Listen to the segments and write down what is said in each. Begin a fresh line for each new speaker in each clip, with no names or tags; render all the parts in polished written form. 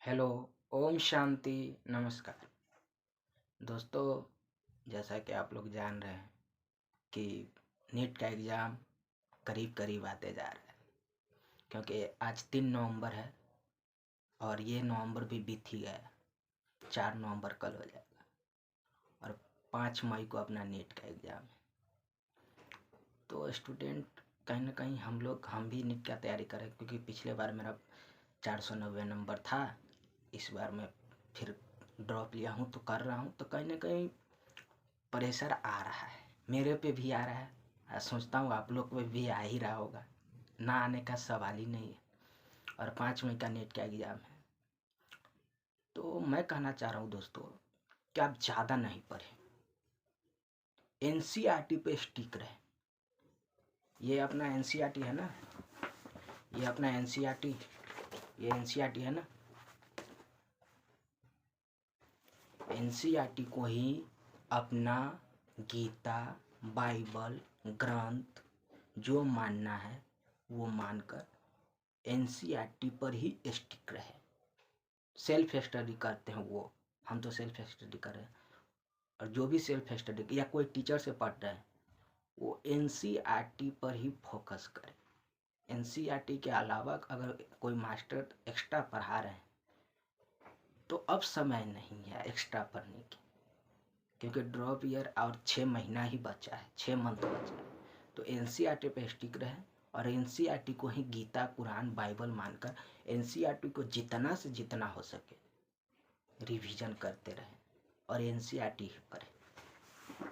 Hello, Om Shanti, नमस्कार। दोस्तों, जैसा कि आप लोग जान रहे हैं कि नीट का एग्ज़ाम करीब करीब आते जा रहा है, क्योंकि आज 3 नवंबर है और ये नवंबर भी बीत ही गया। 4 नवंबर कल हो जाएगा और 5 मई को अपना नीट का एग्ज़ाम है। तो स्टूडेंट कहीं ना कहीं हम भी नीट का तैयारी करें, क्योंकि पिछले बार मेरा 490 नंबर था। इस बार मैं फिर ड्रॉप लिया हूँ तो कर रहा हूँ, तो कहीं ना कहीं प्रेशर आ रहा है, मेरे पे भी आ रहा है। सोचता हूँ आप लोग पे भी आ ही रहा होगा, ना आने का सवाल ही नहीं है। और 5 मई का नेट का एग्ज़ाम है। तो मैं कहना चाह रहा हूँ दोस्तों कि आप ज़्यादा नहीं पढ़ें, एनसीईआरटी पे स्टिक रहे। ये अपना एनसीईआरटी है ना, ये अपना एनसीईआरटी है ना, एनसीईआरटी को ही अपना गीता, बाइबल, ग्रंथ जो मानना है वो मानकर एनसीईआरटी पर ही स्टिक रहे। सेल्फ स्टडी करते हैं वो, हम तो सेल्फ स्टडी कर रहे हैं। और जो भी सेल्फ स्टडी या कोई टीचर से पढ़ रहे हैं वो एनसीईआरटी पर ही फोकस करें। एनसीईआरटी के अलावा अगर कोई मास्टर एक्स्ट्रा पढ़ा रहे हैं तो अब समय नहीं है एक्स्ट्रा पढ़ने की, क्योंकि ड्रॉप ईयर और 6 महीना ही बचा है, 6 मंथ बचा है। तो एनसीईआरटी पे स्टिक रहे और एनसीईआरटी को ही गीता, कुरान, बाइबल मानकर एनसीईआरटी को जितना से जितना हो सके रिवीजन करते रहे और एनसीईआरटी ही पढ़े।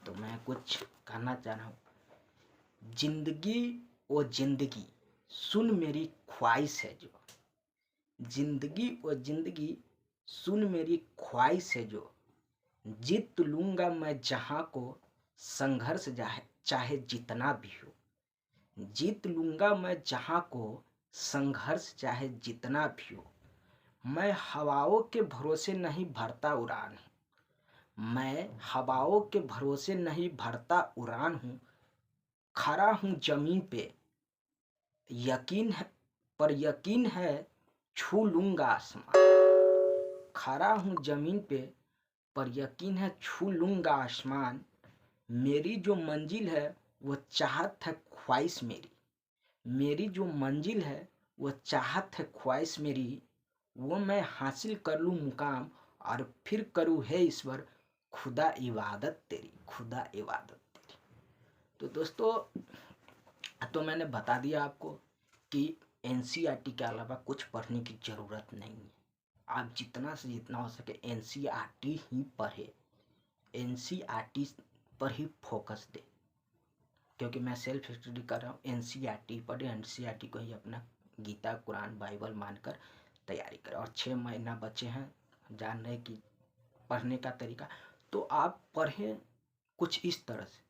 तो मैं कुछ कहना चाह रहा हूँ, जिंदगी वो जिंदगी सुन मेरी ख्वाहिश है जो, जिंदगी वो जिंदगी सुन मेरी ख्वाहिश है जो, जीत लूंगा मैं जहाँ को संघर्ष चाहे जितना भी हो, जीत लूंगा मैं जहाँ को संघर्ष चाहे जितना भी हो। मैं हवाओं के भरोसे नहीं भरता उड़ान हूँ, मैं हवाओं के भरोसे नहीं भरता उड़ान हूँ। खड़ा हूँ जमीन पे यकीन है, पर यकीन है छू लूंगा आसमान। खड़ा हूँ जमीन पे पर यकीन है छू लूंगा आसमान। मेरी जो मंजिल है वो चाहत है ख्वाहिश मेरी, मेरी जो मंजिल है वो चाहत है ख्वाहिश मेरी। वो मैं हासिल कर लूँ मुकाम और फिर करूँ है ईश्वर खुदा इबादत तेरी, खुदा इबादत तेरी। तो दोस्तों, तो मैंने बता दिया आपको कि एनसीईआरटी के अलावा कुछ पढ़ने की ज़रूरत नहीं है। आप जितना से जितना हो सके एनसीईआरटी ही पढ़े, एनसीईआरटी पर ही फोकस दे, क्योंकि मैं सेल्फ स्टडी कर रहा हूँ। एनसीईआरटी पढ़े, एनसीईआरटी को ही अपना गीता, कुरान, बाइबल मानकर तैयारी करें। और 6 महीना बचे हैं, जान रहे कि पढ़ने का तरीका। तो आप पढ़ें कुछ इस तरह से,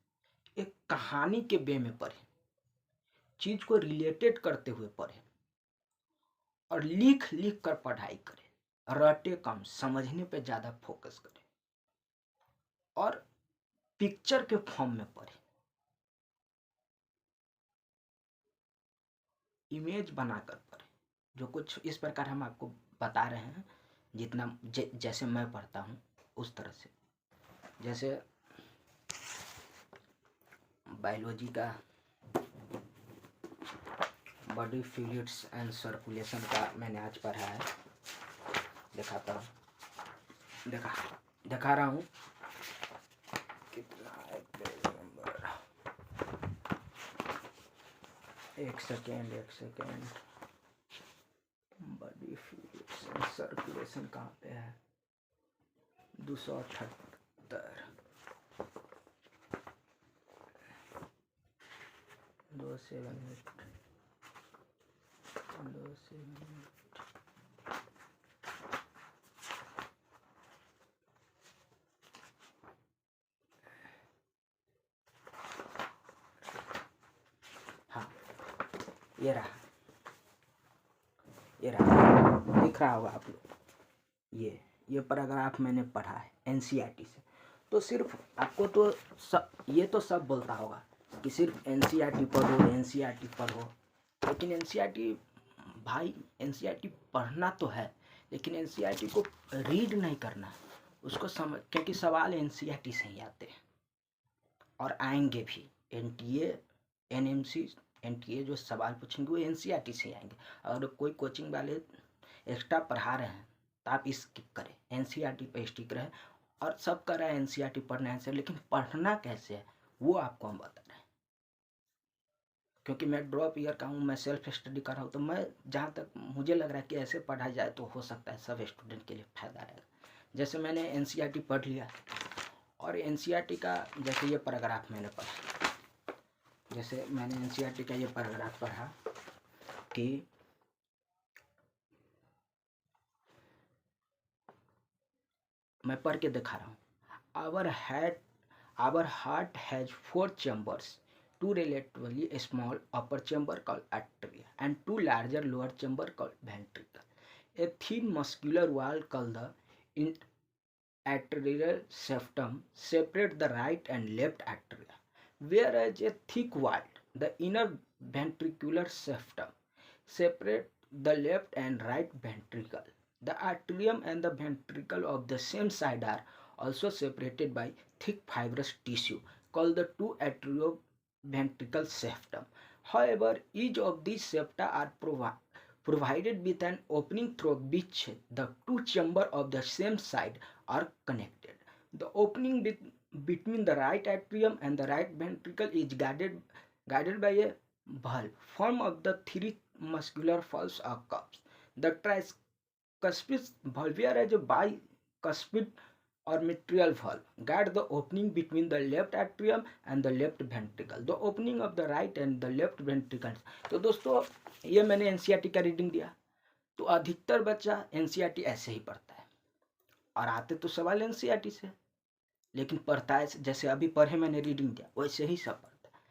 एक कहानी के वे में पढ़ें, चीज़ को रिलेटेड करते हुए पढ़ें और लिख लिख कर पढ़ाई करें। रटे कम, समझने पे ज़्यादा फोकस करें और पिक्चर के फॉर्म में पढ़ें, इमेज बनाकर पढ़ें। जो कुछ इस प्रकार हम आपको बता रहे हैं, जितना जैसे मैं पढ़ता हूँ उस तरह से। जैसे बायोलॉजी का बॉडी फ्लूइड्स एंड सर्कुलेशन का मैंने आज पढ़ा है, दिखाता हूँ, दिखा रहा हूँ। कितना है पेज नंबर, एक second. Body fluids and circulation कहाँ पे है? 278, 2 मिनट। हाँ, ये रहा, दिख रहा होगा आप लोग। ये पैराग्राफ मैंने पढ़ा है एनसीईआरटी से। तो सिर्फ आपको तो ये तो सब बोलता होगा कि सिर्फ एनसीईआरटी पढ़ो, लेकिन एनसीईआरटी भाई, एनसीईआरटी पढ़ना तो है, लेकिन एनसीईआरटी को रीड नहीं करना है, उसको समझ, क्योंकि सवाल एनसीईआरटी से ही आते हैं और आएंगे भी। एनटीए, एनएमसी, एनटीए जो सवाल पूछेंगे वो एनसीईआरटी से आएंगे। अगर कोई कोचिंग वाले एक्स्ट्रा पढ़ा रहे हैं तो आप स्किप करें, एनसीईआरटी पे स्टिक रहे। और सब कर रहा है एनसीईआरटी पढ़ना है, लेकिन पढ़ना कैसे है वो आपको हम बता रहे हैं। क्योंकि मैं ड्रॉप ईयर का हूँ, मैं सेल्फ स्टडी कर रहा हूँ, तो मैं जहाँ तक मुझे लग रहा है कि ऐसे पढ़ा जाए तो हो सकता है सब स्टूडेंट के लिए फ़ायदा रहेगा। जैसे मैंने एनसीईआरटी पढ़ लिया और एनसीईआरटी का जैसे ये पैराग्राफ मैंने पढ़ा, जैसे मैंने एनसीईआरटी का ये पैराग्राफ पढ़ा कि मैं पढ़ के दिखा रहा हूँ। Our heart has four chambers, two relatively small upper chamber called atria and two larger lower chamber called ventricle. A thin muscular wall called the atrial septum separates the right and left atria, whereas a thick wall, the inner ventricular septum, separates the left and right ventricle. The atrium and the ventricle of the same side are also separated by thick fibrous tissue called the two atrioventricular septum. However, each of these septa are provided with an opening through which the two chambers of the same side are connected. The opening between the right atrium and the right ventricle is guided by a valve form of the three muscular valves or cups. The tricuspid valve, whereas a bicuspid or mitral valve guide the opening between the left atrium and the left ventricle. The opening of the right and the left ventricle. तो दोस्तों ये मैंने NCERT का reading दिया। तो अधिकतर बच्चा NCERT ऐसे ही पढ़ता है और आते तो सवाल एनसीईआरटी से, लेकिन पढ़ता है जैसे अभी पढ़े मैंने रीडिंग दिया वैसे ही सब पढ़ता है।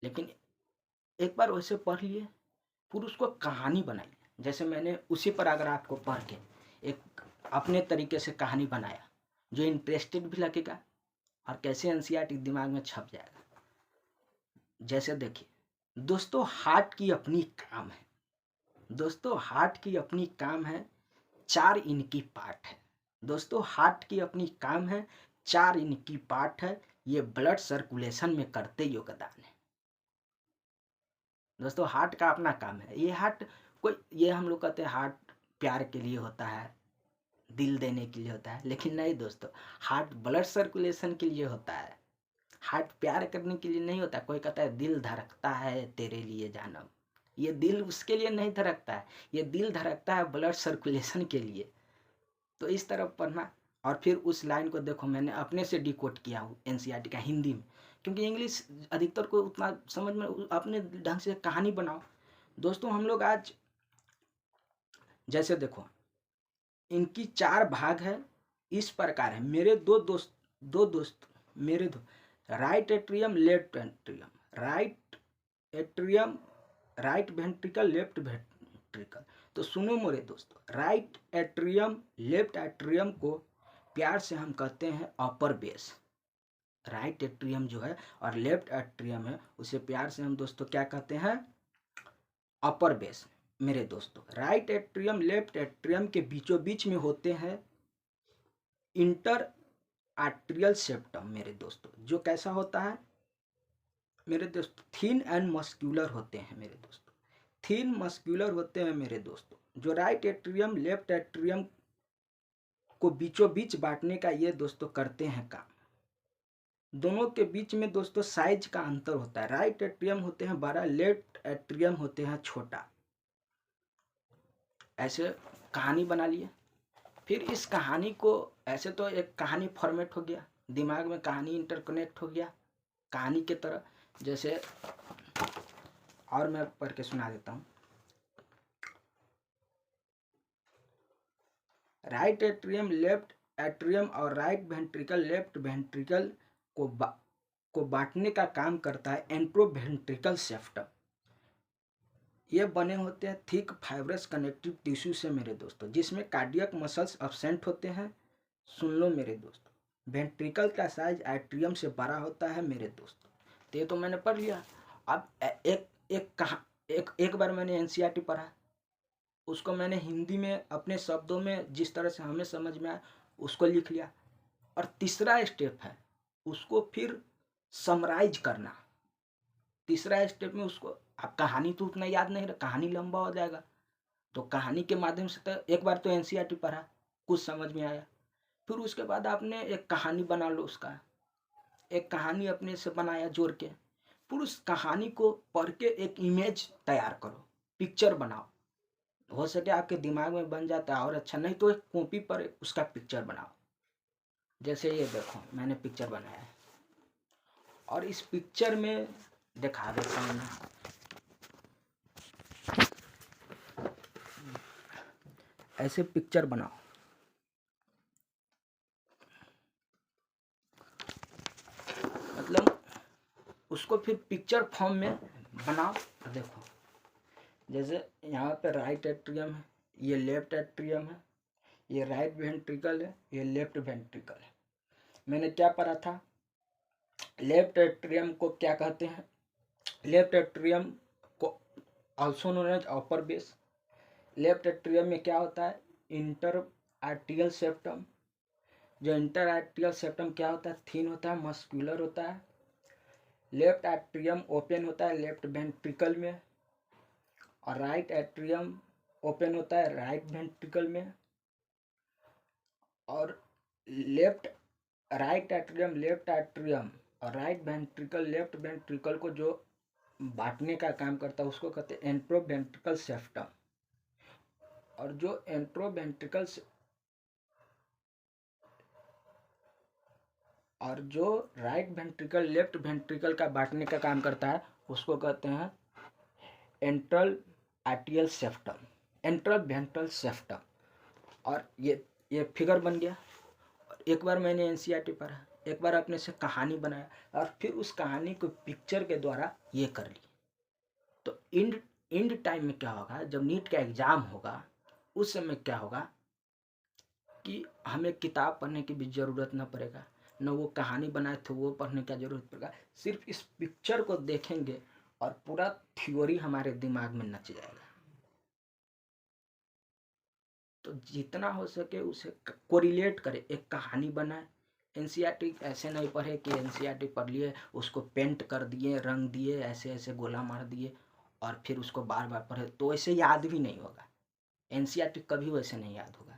लेकिन एक बार वैसे पढ़ लिए फिर उसको कहानी बनाइए। जैसे मैंने उसी पैराग्राफ को पढ़ के एक अपने तरीके से कहानी बनाया जो इंटरेस्टेड भी लगेगा और कैसे एनसीईआरटी दिमाग में छप जाएगा। जैसे देखिए दोस्तों, हार्ट की अपनी काम है। दोस्तों हार्ट की अपनी काम है, 4 इनकी पार्ट है। दोस्तों हार्ट की अपनी काम है, 4 इनकी पार्ट है। ये ब्लड सर्कुलेशन में करते योगदान है। दोस्तों हार्ट का अपना काम है। ये हार्ट कोई, ये हम लोग कहते हैं हार्ट प्यार के लिए होता है, दिल देने के लिए होता है, लेकिन नहीं दोस्तों, हार्ट ब्लड सर्कुलेशन के लिए होता है। हार्ट प्यार करने के लिए नहीं होता। कोई कहता है दिल धड़कता है तेरे लिए जानम, ये दिल उसके लिए नहीं धड़कता है, ये दिल धड़कता है ब्लड सर्कुलेशन के लिए। तो इस तरह पढ़ना। और फिर उस लाइन को देखो, मैंने अपने से डिकोड किया हूँ एनसीईआरटी का हिंदी में, क्योंकि इंग्लिश अधिकतर को उतना समझ में, अपने ढंग से कहानी बनाओ। दोस्तों हम लोग आज जैसे देखो इनकी 4 भाग है, इस प्रकार है। मेरे दो दोस्त मेरे दो, right atrium left atrium, right atrium right ventricle left ventricle. तो सुनो मेरे दोस्तों, राइट एट्रियम लेफ्ट एट्रियम को प्यार से हम कहते हैं अपर बेस। राइट एट्रियम जो है और लेफ्ट एट्रियम है उसे प्यार से हम दोस्तों क्या कहते हैं, अपर बेस। मेरे दोस्तों राइट एट्रियम लेफ्ट एट्रियम के बीचों बीच में होते हैं इंटर आर्ट्रियल सेप्टम। मेरे दोस्तों जो कैसा होता है मेरे दोस्तों, थिन एंड मस्क्यूलर होते हैं। मेरे दोस्तों थिन मस्क्यूलर होते हैं मेरे दोस्तों। जो राइट एट्रियम लेफ्ट एट्रियम को बीचों बीच बांटने का ये दोस्तों करते हैं काम। दोनों के बीच में दोस्तों साइज का अंतर होता है। राइट एट्रियम होते हैं बड़ा, लेफ्ट एट्रियम होते हैं छोटा। ऐसे कहानी बना लिए। फिर इस कहानी को ऐसे तो एक कहानी फॉर्मेट हो गया, दिमाग में कहानी इंटरकनेक्ट हो गया कहानी के तरह। जैसे और मैं पढ़ के सुना देता हूँ। राइट एट्रियम लेफ्ट एट्रियम और राइट वेंट्रिकल लेफ्ट वेंट्रिकल को बांटने का काम करता है एंट्रोवेंट्रिकल सेप्टम। ये बने होते हैं थिक फाइब्रस कनेक्टिव टिश्यू से मेरे दोस्तों, जिसमें कार्डियक मसल्स एब्सेंट होते हैं। सुन लो मेरे दोस्तों, वेंट्रिकल का साइज एट्रियम से बड़ा होता है मेरे दोस्तों। तो ये तो मैंने पढ़ लिया। अब एक बार मैंने एनसीईआरटी पढ़ा, उसको मैंने हिंदी में अपने शब्दों में जिस तरह से हमें समझ में आया उसको लिख लिया। और तीसरा स्टेप है उसको फिर समराइज करना। तीसरा स्टेप में उसको, आप कहानी तो उतना याद नहीं रहा, कहानी लंबा हो जाएगा, तो कहानी के माध्यम से तो एक बार तो एनसीईआरटी पढ़ा, कुछ समझ में आया, फिर उसके बाद आपने एक कहानी बना लो, उसका एक कहानी अपने से बनाया जोड़ के, फिर उस कहानी को पढ़ के एक इमेज तैयार करो, पिक्चर बनाओ। हो सके आपके दिमाग में बन जाता है और अच्छा, नहीं तो एक कॉपी पर उसका पिक्चर बनाओ। जैसे ये देखो मैंने पिक्चर बनाया है और इस पिक्चर में दिखा देता हूँ मैं। ऐसे पिक्चर बनाओ, मतलब उसको फिर पिक्चर फॉर्म में बनाओ। देखो जैसे यहाँ पे राइट एट्रियम है, ये लेफ्ट एट्रियम है, ये राइट वेंट्रिकल है, ये लेफ्ट वेंट्रिकल है। मैंने क्या पढ़ा था, लेफ्ट एट्रियम को क्या कहते हैं, लेफ्ट एट्रियम को also known as upper base. Left atrium में क्या होता है, इंटर आर्टियल सेप्टम। जो इंटर आर्टियल सेप्टम क्या होता है, थिन होता है, मस्कुलर होता है। लेफ्ट एट्रियम ओपन होता है लेफ्ट वेंट्रिकल में, और राइट एट्रियम ओपन होता है राइट वेंट्रिकल में। और left right atrium, left atrium और राइट वेंट्रिकल, लेफ्ट वेंट्रिकल को जो बांटने का काम करता है उसको कहते हैं एंट्रोवेंट्रिकल सेप्टम। और जो एंट्रोवेंट्रिकल और जो राइट वेंट्रिकल लेफ्ट वेंट्रिकल का बांटने का काम करता है उसको कहते हैं enteral आर्टियल septum, enteral ventral septum. और ये फिगर बन गया। एक बार मैंने एनसीईआरटी पढ़ा, एक बार अपने से कहानी बनाया और फिर उस कहानी को पिक्चर के द्वारा ये कर ली। तो इंड टाइम में क्या होगा, जब नीट का एग्जाम होगा उस समय क्या होगा कि हमें किताब पढ़ने की भी ज़रूरत न पड़ेगा, न वो कहानी बनाए थे वो पढ़ने की ज़रूरत पड़ेगा। सिर्फ इस पिक्चर को देखेंगे और पूरा थ्योरी हमारे दिमाग में नच जाएगा। तो जितना हो सके उसे कोरिलेट करे, एक कहानी बनाए। एनसीईआरटी ऐसे नहीं पढ़े कि एनसीईआरटी पढ़ लिए उसको पेंट कर दिए, रंग दिए, ऐसे ऐसे गोला मार दिए और फिर उसको बार बार पढ़े, तो ऐसे याद भी नहीं होगा। एनसीईआरटी कभी वैसे नहीं याद होगा।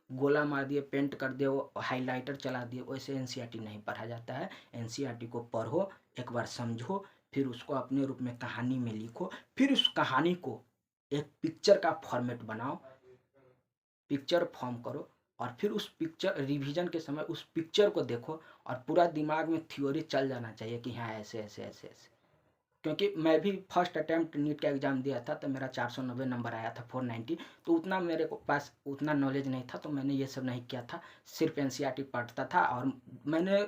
गोला मार दिए, पेंट कर दिए, वो हाइलाइटर चला दिए, वैसे एनसीईआरटी नहीं पढ़ा जाता है। एनसीईआरटी को पढ़ो, एक बार समझो, फिर उसको अपने रूप में कहानी में लिखो, फिर उस कहानी को एक पिक्चर का फॉर्मेट बनाओ, पिक्चर फॉर्म करो और फिर उस पिक्चर रिवीजन के समय उस पिक्चर को देखो और पूरा दिमाग में थ्योरी चल जाना चाहिए कि हाँ ऐसे ऐसे ऐसे ऐसे। क्योंकि मैं भी फर्स्ट अटैम्प्ट नीट का एग्ज़ाम दिया था तो मेरा 490 नंबर आया था 490, तो उतना मेरे को पास उतना नॉलेज नहीं था, तो मैंने ये सब नहीं किया था, सिर्फ एनसीईआरटी पढ़ता था। और मैंने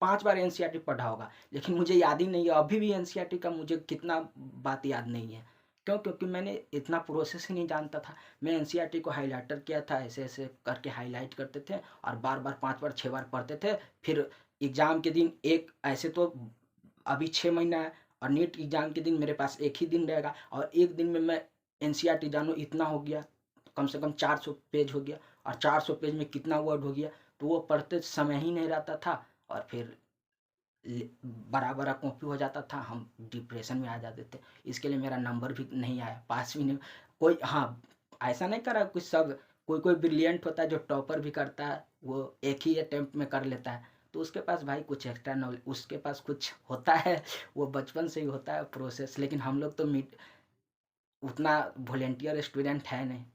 5 बार एनसीईआरटी पढ़ा होगा लेकिन मुझे याद ही नहीं है, अभी भी एनसीईआरटी का मुझे कितना बात याद नहीं है। क्यों? क्योंकि मैंने इतना प्रोसेस ही नहीं जानता था। मैं एनसीईआरटी को हाईलाइटर किया था, ऐसे ऐसे करके हाईलाइट करते थे और बार बार 5 बार 6 बार पढ़ते थे। फिर एग्ज़ाम के दिन एक ऐसे तो अभी 6 महीना है और नीट एग्ज़ाम के दिन मेरे पास एक ही दिन रहेगा और एक दिन में मैं एनसीईआरटी जानो इतना हो गया, कम से कम 400 पेज हो गया और 400 पेज में कितना वर्ड हो गया, तो वो पढ़ते समय ही नहीं रहता था और फिर बड़ा बड़ा कॉपी हो जाता था, हम डिप्रेशन में आ जाते थे। इसके लिए मेरा नंबर भी नहीं आया, पास भी नहीं। कोई हाँ ऐसा नहीं करा कुछ, सब कोई कोई ब्रिलियंट होता है जो टॉपर भी करता है, वो एक ही अटेम्प्ट में कर लेता है, तो उसके पास भाई कुछ एक्स्ट्रा नॉलेज, उसके पास कुछ होता है, वो बचपन से ही होता है प्रोसेस। लेकिन हम लोग तो उतना वॉलेंटियर स्टूडेंट है नहीं।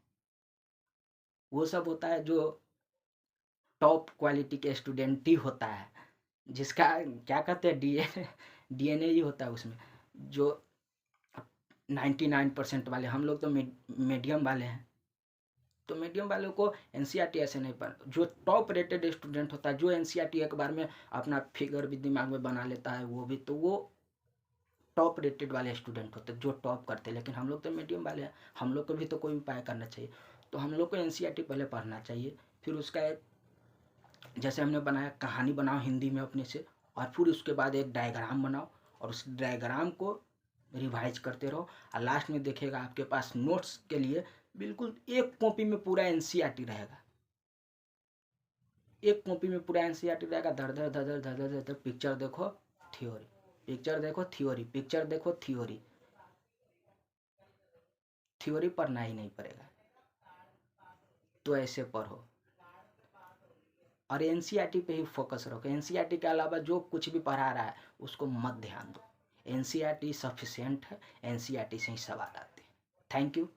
वो सब होता है जो टॉप क्वालिटी के स्टूडेंट ही होता है, जिसका क्या कहते हैं डीएनए ही होता है उसमें, जो 99% वाले। हम लोग तो मीडियम वाले हैं, तो मीडियम वालों को एनसीईआरटी ऐसे नहीं पढ़। जो टॉप रेटेड स्टूडेंट होता है, जो एनसीईआरटी एक बार में अपना फिगर भी दिमाग में बना लेता है, वो भी, तो वो टॉप रेटेड वाले स्टूडेंट होते हैं जो टॉप करते हैं। लेकिन हम लोग तो मीडियम वाले हैं, हम लोग को भी तो कोई उपाय करना चाहिए। तो हम लोग को एनसीईआरटी पहले पढ़ना चाहिए, फिर उसका एक, जैसे हमने बनाया, कहानी बनाओ हिंदी में अपने से, और फिर उसके बाद एक डायग्राम बनाओ और उस डायग्राम को रिवाइज करते रहो और लास्ट में देखिएगा आपके पास नोट्स के लिए बिल्कुल एक कॉपी में पूरा एनसीईआरटी रहेगा। एक कॉपी में पूरा एनसीईआरटी रहेगा। धर धर धर धर धर धर धर पिक्चर देखो थ्योरी, पिक्चर देखो थ्योरी, पिक्चर देखो थ्योरी, थ्योरी पढ़ना ही नहीं पड़ेगा तो ऐसे पढ़ो और एनसीईआरटी पे ही फोकस रखो। एनसीईआरटी के अलावा जो कुछ भी पढ़ा रहा है उसको मत ध्यान दो। एनसीईआरटी सफिशिएंट है, एनसीईआरटी से ही सवाल आते हैं। Thank you.